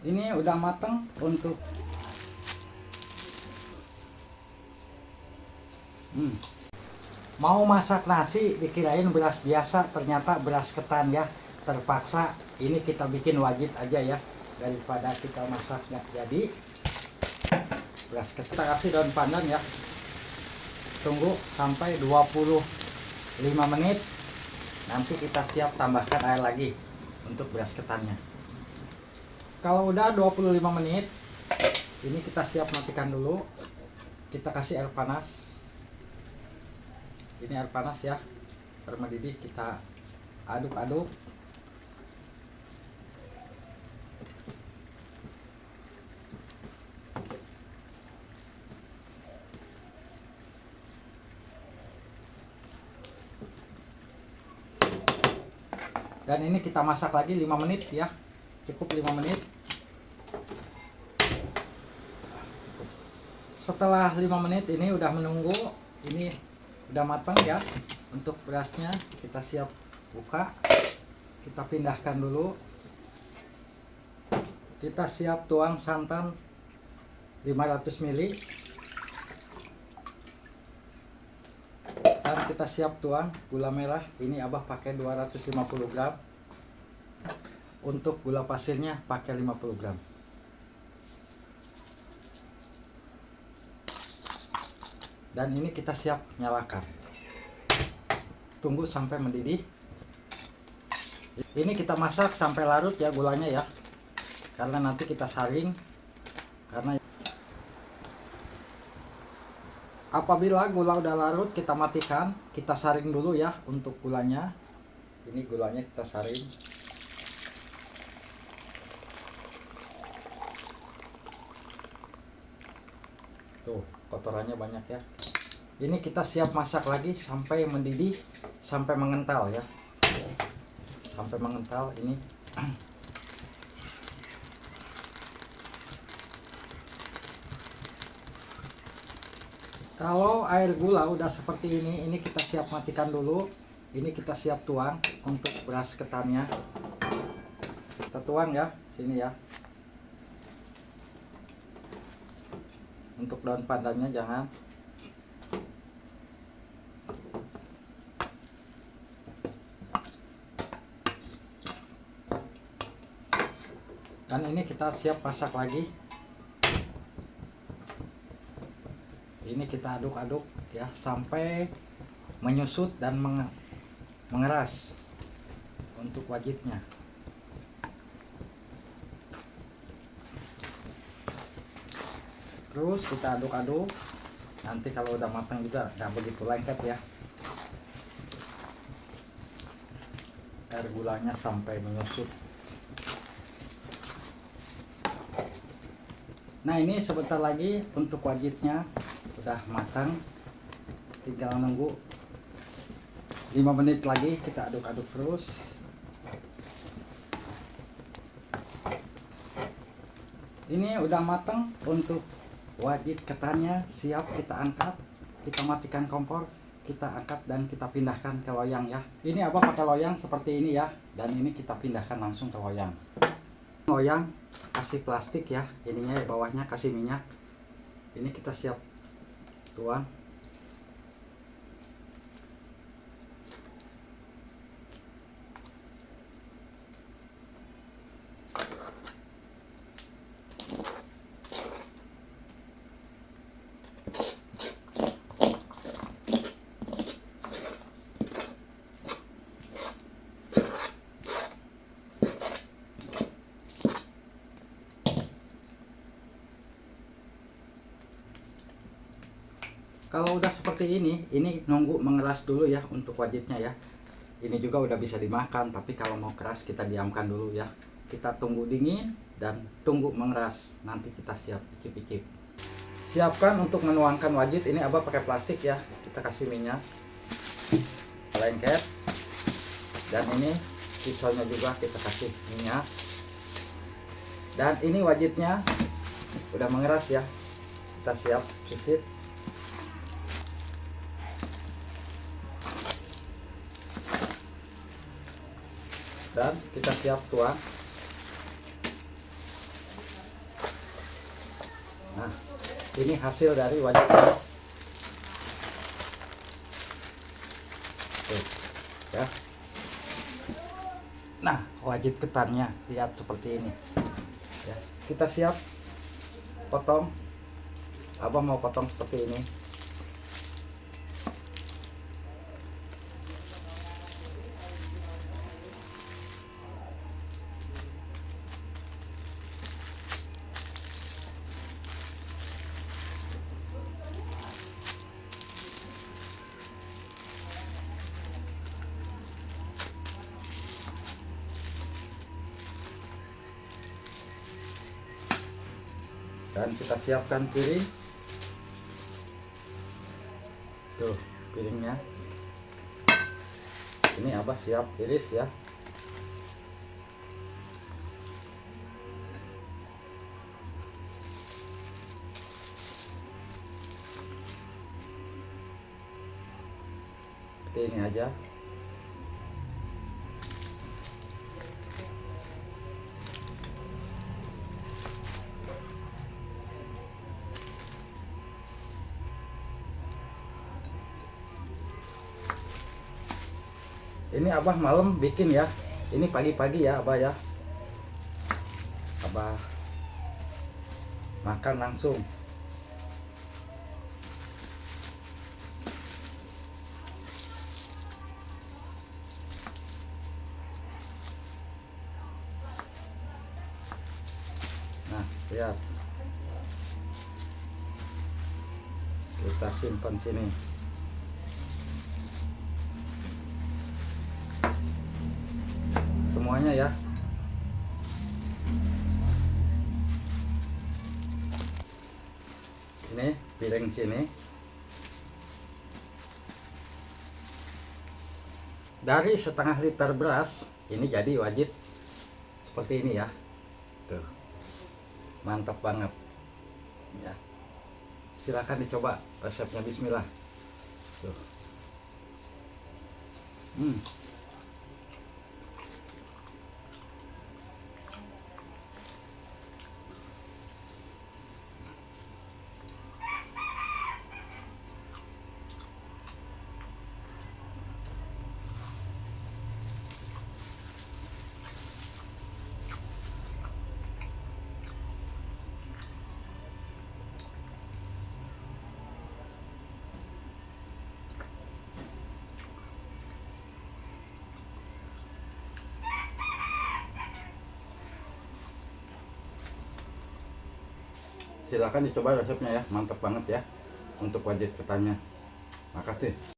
Ini udah mateng untuk mau masak nasi dikirain beras biasa, ternyata beras ketan ya. Terpaksa ini kita bikin wajib aja ya, daripada kita masak nggak jadi. Beras ketan kita kasih daun pandan ya, tunggu sampai 25 menit. Nanti kita siap tambahkan air lagi untuk beras ketannya. Kalau udah 25 menit, ini kita siap matikan dulu. Kita kasih air panas. Ini air panas ya, air mendidih, kita aduk-aduk. Dan ini kita masak lagi 5 menit ya, cukup 5 menit. Setelah 5 menit ini udah menunggu, ini udah matang ya. Untuk berasnya kita siap buka, kita pindahkan dulu. Kita siap tuang santan 500 ml, dan kita siap tuang gula merah. Ini Abah pakai 250 gram. Untuk gula pasirnya pakai 50 gram. Dan ini kita siap nyalakan. Tunggu sampai mendidih. Ini kita masak sampai larut ya gulanya ya, karena nanti kita saring. Karena apabila gula udah larut, kita matikan, kita saring dulu ya untuk gulanya. Ini gulanya kita saring. Tuh, kotorannya banyak ya. Ini kita siap masak lagi sampai mendidih, sampai mengental ya. Sampai mengental ini. Kalau air gula udah seperti ini kita siap matikan dulu. Ini kita siap tuang untuk beras ketannya. Kita tuang ya, sini ya. Untuk daun pandannya jangan. Dan ini kita siap masak lagi. Ini kita aduk-aduk ya sampai menyusut dan mengeras untuk wajitnya. Terus kita aduk-aduk. Nanti kalau udah matang juga nggak begitu lengket ya. Air gulanya sampai menyusut. Nah, ini sebentar lagi untuk wajitnya udah matang. Tinggal nunggu 5 menit lagi, kita aduk-aduk terus. Ini udah matang untuk wajit ketannya, siap kita angkat. Kita matikan kompor, kita angkat dan kita pindahkan ke loyang ya. Ini Abah pakai loyang seperti ini ya, dan ini kita pindahkan langsung ke loyang. Loyang kasih plastik ya, ininya ya, bawahnya kasih minyak. Ini kita siap tuang. Kalau udah seperti ini nunggu mengeras dulu ya untuk wajitnya ya. Ini juga udah bisa dimakan, tapi kalau mau keras kita diamkan dulu ya. Kita tunggu dingin dan tunggu mengeras. Nanti kita siap icip-icip. Siapkan untuk menuangkan wajit. Ini Abah pakai plastik ya. Kita kasih minyak, lengket, dan ini pisaunya juga kita kasih minyak. Dan ini wajitnya udah mengeras ya. Kita siap sisip. Dan kita siap tuang. Nah, ini hasil dari wajit ini. Tuh, ya. Nah, wajit ketannya lihat seperti ini. Ya, kita siap potong. Abang mau potong seperti ini. Dan kita siapkan piring. Tuh piringnya. Ini Abah siap iris ya. Seperti ini aja. Ini Abah malam bikin ya. Ini pagi-pagi ya Abah ya. Abah makan langsung. Nah, lihat. Kita simpan sini. Semuanya ya. Ini piring sini. Dari setengah liter beras ini jadi wajit seperti ini ya. Tuh. Mantap banget. Ya. Silakan dicoba resepnya, bismillah. Tuh. Silakan dicoba resepnya ya, mantap banget ya untuk wajit ketannya. Makasih.